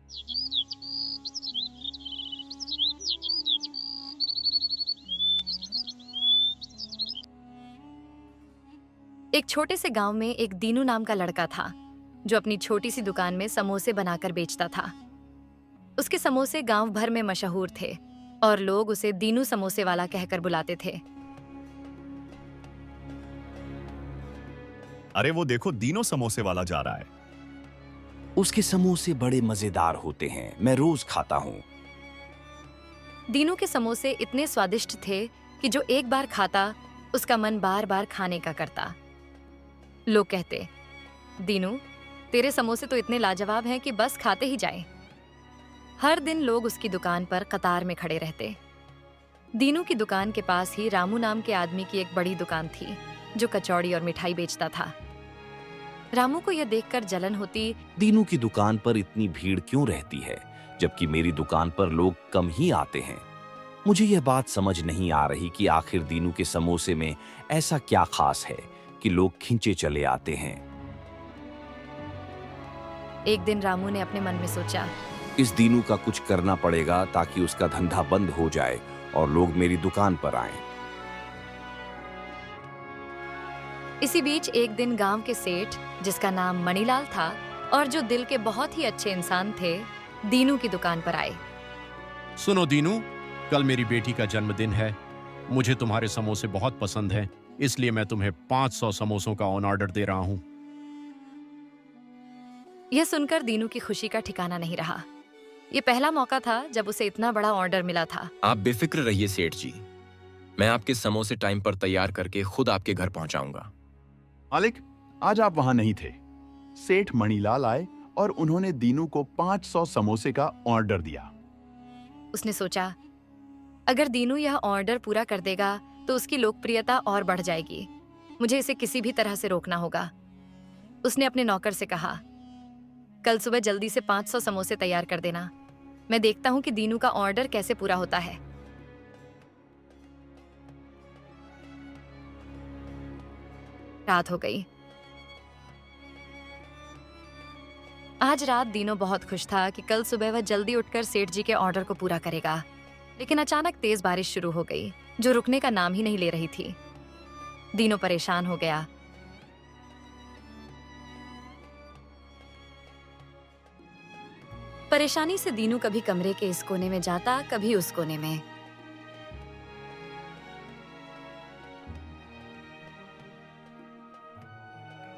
एक छोटे से गांव में एक दीनू नाम का लड़का था जो अपनी छोटी सी दुकान में समोसे बनाकर बेचता था। उसके समोसे गांव भर में मशहूर थे और लोग उसे दीनू समोसे वाला कहकर बुलाते थे। अरे वो देखो, दीनो समोसे वाला जा रहा है। उसके समोसे बड़े मजेदार होते हैं, मैं रोज खाता हूँ। दीनू के समोसे इतने स्वादिष्ट थे कि जो एक बार खाता उसका मन बार बार खाने का करता। लोग कहते, दीनू, तेरे समोसे तो इतने लाजवाब हैं कि बस खाते ही जाएं। हर दिन लोग उसकी दुकान पर कतार में खड़े रहते। दीनू की दुकान के पास ही रामू नाम के आदमी की एक बड़ी दुकान थी जो कचौड़ी और मिठाई बेचता था। रामू को यह देखकर जलन होती। दीनू की दुकान पर इतनी भीड़ क्यों रहती है जबकि मेरी दुकान पर लोग कम ही आते हैं? मुझे यह बात समझ नहीं आ रही कि आखिर दीनू के समोसे में ऐसा क्या खास है कि लोग खींचे चले आते हैं। एक दिन रामू ने अपने मन में सोचा, इस दीनू का कुछ करना पड़ेगा ताकि उसका धंधा बंद हो जाए और लोग मेरी दुकान पर आएं। इसी बीच एक दिन गांव के सेठ, जिसका नाम मणिलाल था और जो दिल के बहुत ही अच्छे इंसान थे, दीनू की दुकान पर आए। सुनो दीनू, कल मेरी बेटी का जन्मदिन है। मुझे तुम्हारे समोसे बहुत पसंद हैं, इसलिए मैं तुम्हें 500 समोसों का ऑन ऑर्डर दे रहा हूं। यह सुनकर दीनू की खुशी का ठिकाना नहीं रहा। यह पहला मौका था जब उसे इतना बड़ा ऑर्डर मिला था। आप बेफिक्र रहिए सेठ जी, मैं आपके समोसे टाइम पर तैयार करके खुद आपके घर पहुंचाऊंगा। मालिक, आज आप वहां नहीं थे। सेठ मणिलाल आए और उन्होंने दीनू को 500 समोसे का ऑर्डर दिया। उसने सोचा, अगर दीनू यह ऑर्डर पूरा कर देगा तो उसकी लोकप्रियता और बढ़ जाएगी। मुझे इसे किसी भी तरह से रोकना होगा। उसने अपने नौकर से कहा, कल सुबह जल्दी से 500 समोसे तैयार कर देना। मैं देखता हूं कि दीनू का ऑर्डर कैसे पूरा होता है। रात हो गई। आज रात दीनू बहुत खुश था कि कल सुबह वह जल्दी उठकर सेठ जी के ऑर्डर को पूरा करेगा। लेकिन अचानक तेज बारिश शुरू हो गई जो रुकने का नाम ही नहीं ले रही थी। दीनू परेशान हो गया। परेशानी से दीनू कभी कमरे के इस कोने में जाता, कभी उस कोने में।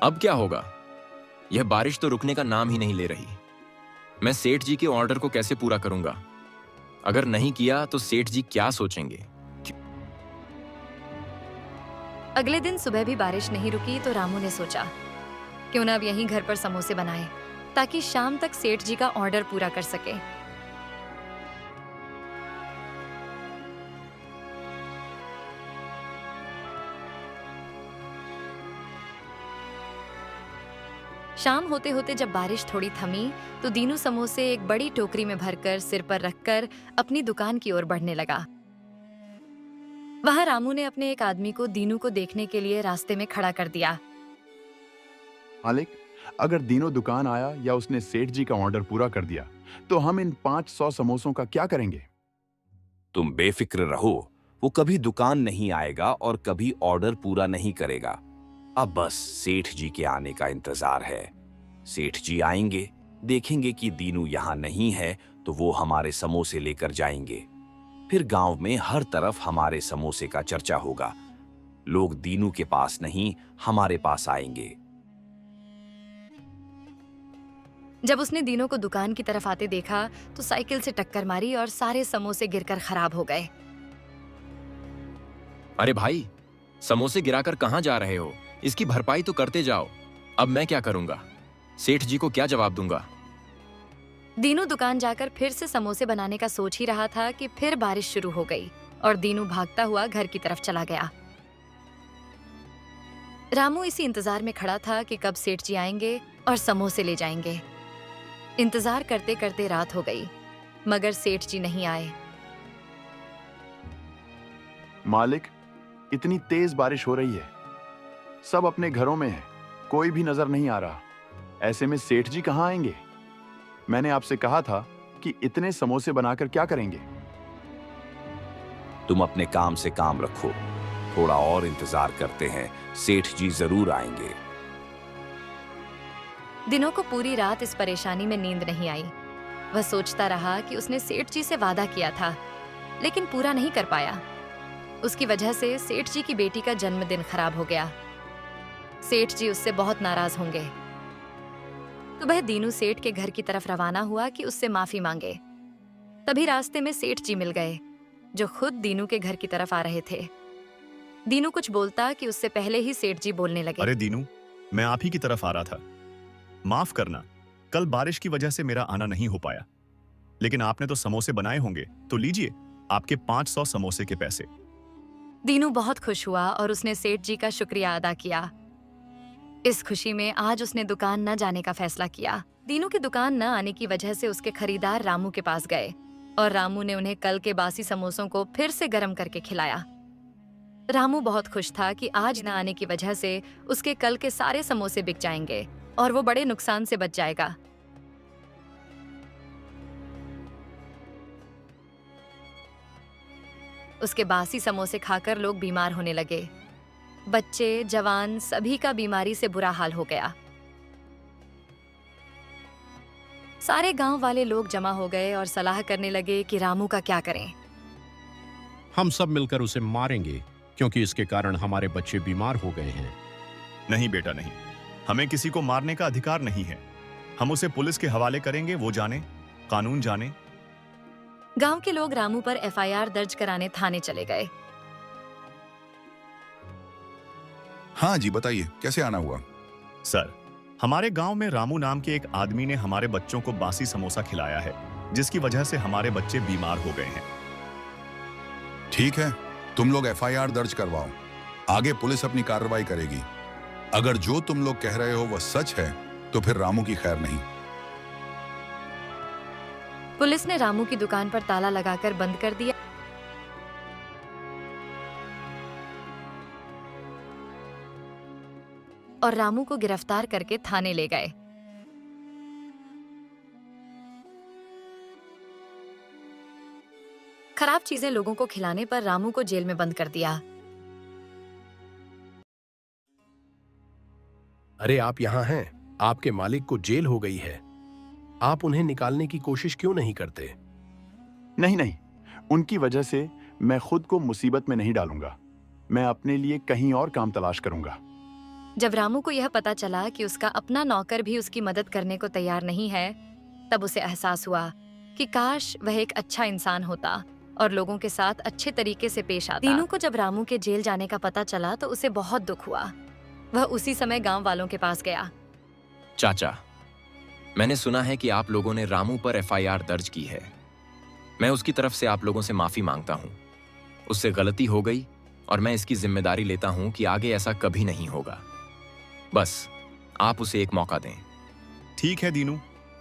अब क्या होगा? यह बारिश तो रुकने का नाम ही नहीं ले रही। मैं सेठ जी के ऑर्डर को कैसे पूरा करूंगा? अगर नहीं किया तो सेठ जी क्या सोचेंगे? अगले दिन सुबह भी बारिश नहीं रुकी तो रामू ने सोचा, क्यों ना अब यहीं घर पर समोसे बनाए ताकि शाम तक सेठ जी का ऑर्डर पूरा कर सके। शाम होते होते जब बारिश थोड़ी थमी तो दीनू समोसे एक बड़ी टोकरी में भरकर सिर पर रखकर अपनी दुकान की ओर बढ़ने लगा। वहां रामू ने अपने एक आदमी को दीनू को देखने के लिए रास्ते में खड़ा कर दिया। मालिक, अगर दीनू दुकान आया या उसने सेठ जी का ऑर्डर पूरा कर दिया तो हम इन 500 समोसों का क्या करेंगे? तुम बेफिक्र रहो, वो कभी दुकान नहीं आएगा और कभी ऑर्डर पूरा नहीं करेगा। अब बस सेठ जी के आने का इंतजार है। सेठ जी आएंगे, देखेंगे कि दीनू यहाँ नहीं है तो वो हमारे समोसे लेकर जाएंगे। फिर गांव में हर तरफ हमारे समोसे का चर्चा होगा। लोग दीनू के पास नहीं, हमारे पास आएंगे। जब उसने दीनू को दुकान की तरफ आते देखा तो साइकिल से टक्कर मारी और सारे समोसे गिरकर खराब हो गए। अरे भाई, समोसे गिराकर कहां जा रहे हो? इसकी भरपाई तो करते जाओ। अब मैं क्या करूंगा? सेठ जी को क्या जवाब दूंगा? दीनू दुकान जाकर फिर से समोसे बनाने का सोच ही रहा था कि फिर बारिश शुरू हो गई और दीनू भागता हुआ घर की तरफ चला गया। रामू इसी इंतजार में खड़ा था कि कब सेठ जी आएंगे और समोसे ले जाएंगे। इंतजार करते करते रात हो गई मगर सेठ जी नहीं आए। मालिक, इतनी तेज बारिश हो रही है, सब अपने घरों में हैं, कोई भी नजर नहीं आ रहा। ऐसे में सेठ जी कहाँ आएंगे? मैंने आपसे कहा था कि इतने समोसे बनाकर क्या करेंगे? तुम अपने काम से काम रखो, थोड़ा और इंतजार करते हैं, सेठ जी जरूर आएंगे। दिनों को पूरी रात इस परेशानी में नींद नहीं आई। वह सोचता रहा कि उसने सेठ जी से वादा किया था, लेकिन पूरा नहीं कर पाया। उसकी वजह से सेठ जी की बेटी का जन्मदिन खराब हो गया। सेठ जी उससे बहुत नाराज होंगे। सुबह दीनू सेठ के घर की तरफ रवाना हुआ कि उससे माफी मांगे। तभी रास्ते में सेठ जी मिल गए, जो खुद दीनू के घर की तरफ आ रहे थे। दीनू कुछ बोलता कि उससे पहले ही सेठ जी बोलने लगे। अरे दीनू, मैं आप ही की तरफ आ रहा था। माफ करना, कल बारिश की वजह से मेरा आना नहीं हो पाया, लेकिन आपने तो समोसे बनाए होंगे, तो लीजिए आपके 500 समोसे के पैसे। दीनू बहुत खुश हुआ और उसने सेठ जी का शुक्रिया अदा किया। इस खुशी में आज उसने दुकान न जाने का फैसला किया। दीनू की दुकान न आने की वजह से उसके खरीदार रामू के पास गए और रामू ने उन्हें कल के बासी समोसों को फिर से गर्म करके खिलाया। रामू बहुत खुश था कि आज न आने की वजह से उसके कल के सारे समोसे बिक जाएंगे और वो बड़े नुकसान से बच जाएगा। उसके बासी समोसे खाकर लोग बीमार होने लगे। बच्चे, जवान, सभी का बीमारी से बुरा हाल हो गया। सारे गांव वाले लोग जमा हो गए और सलाह करने लगे कि रामू का क्या करें। हम सब मिलकर उसे मारेंगे, क्योंकि इसके कारण हमारे बच्चे बीमार हो गए हैं। नहीं बेटा नहीं, हमें किसी को मारने का अधिकार नहीं है। हम उसे पुलिस के हवाले करेंगे, वो जाने, कानून जाने। गांव के लोग रामू पर एफआईआर दर्ज कराने थाने चले गए। हाँ जी, बताइए कैसे आना हुआ? सर, हमारे गांव में रामू नाम के एक आदमी ने हमारे बच्चों को बासी समोसा खिलाया है, जिसकी वजह से हमारे बच्चे बीमार हो गए हैं। ठीक है, तुम लोग एफआईआर दर्ज करवाओ, आगे पुलिस अपनी कार्रवाई करेगी। अगर जो तुम लोग कह रहे हो वह सच है तो फिर रामू की खैर नहीं। पुलिस ने रामू की दुकान पर ताला लगाकर बंद कर दिया और रामू को गिरफ्तार करके थाने ले गए। खराब चीजें लोगों को खिलाने पर रामू को जेल में बंद कर दिया। अरे आप यहाँ हैं, आपके मालिक को जेल हो गई है। आप उन्हें निकालने की कोशिश क्यों नहीं करते? नहीं नहीं, उनकी वजह से मैं खुद को मुसीबत में नहीं डालूंगा। मैं अपने लिए कहीं और काम तलाश करूंगा। जब रामू को यह पता चला कि उसका अपना नौकर भी उसकी मदद करने को तैयार नहीं है, तब उसे एहसास हुआ कि काश वह एक अच्छा इंसान होता और लोगों के साथ अच्छे तरीके से पेश आता। दीनू को जब रामू के जेल जाने का पता चला तो उसे बहुत दुख हुआ। वह उसी समय गांव वालों के पास गया। चाचा, मैंने सुना है कि आप लोगों ने रामू पर एफआईआर दर्ज की है। मैं उसकी तरफ से आप लोगों से माफी मांगता हूँ। उससे गलती हो गई और मैं इसकी जिम्मेदारी लेता हूँ कि आगे ऐसा कभी नहीं होगा। बस आप उसे एक मौका दें। ठीक है दीनू,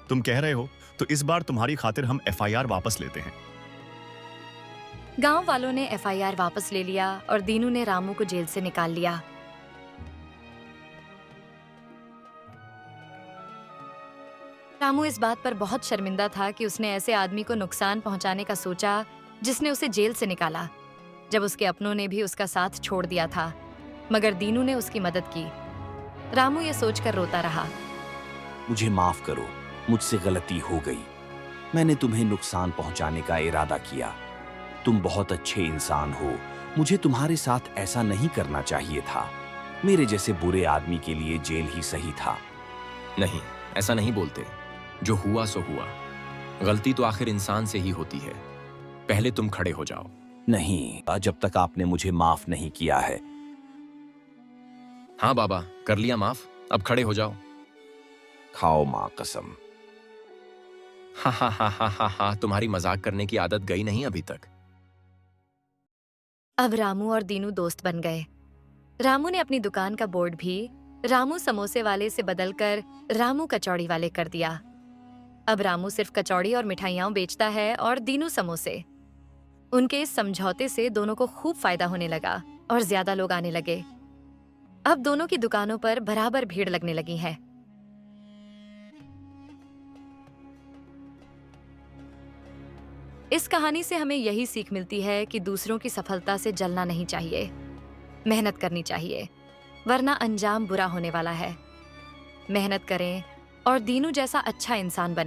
तुम कह रहे हो तो इस बार तुम्हारी खातिर हम एफआईआर वापस लेते हैं। गांव वालों ने एफआईआर वापस ले लिया और दीनू ने रामू को जेल से निकाल लिया। रामू इस बात पर बहुत शर्मिंदा था कि उसने ऐसे आदमी को नुकसान पहुंचाने का सोचा जिसने उसे जेल से निकाला, जब उसके अपनों ने भी उसका साथ छोड़ दिया था। मगर दीनू ने उसकी मदद की। रामू ये सोचकर रोता रहा। मुझे माफ करो, मुझसे गलती हो गई। मैंने तुम्हें नुकसान पहुंचाने का इरादा किया। तुम बहुत अच्छे इंसान हो, मुझे तुम्हारे साथ ऐसा नहीं करना चाहिए था। मेरे जैसे बुरे आदमी के लिए जेल ही सही था। नहीं, ऐसा नहीं बोलते। जो हुआ सो हुआ। गलती तो आखिर इंसान से ही होती है। पहले तुम खड़े हो जाओ। नहीं, जब तक आपने मुझे माफ नहीं किया है। हाँ बाबा, कर लिया माफ, अब खड़े हो जाओ। खाओ मां कसम। हा हा हा हा हा हा, तुम्हारी मजाक करने की आदत गई नहीं अभी तक। अब रामू और दीनू दोस्त बन गए। रामू ने अपनी दुकान का बोर्ड भी रामू समोसे वाले से बदलकर रामू कचौड़ी वाले कर दिया। अब रामू सिर्फ कचौड़ी और मिठाइयां बेचता है और दीनू समोसे। उनके इस समझौते से दोनों को खूब फायदा होने लगा और ज्यादा लोग आने लगे। अब दोनों की दुकानों पर बराबर भीड़ लगने लगी है। इस कहानी से हमें यही सीख मिलती है कि दूसरों की सफलता से जलना नहीं चाहिए, मेहनत करनी चाहिए, वरना अंजाम बुरा होने वाला है। मेहनत करें और दीनू जैसा अच्छा इंसान बने।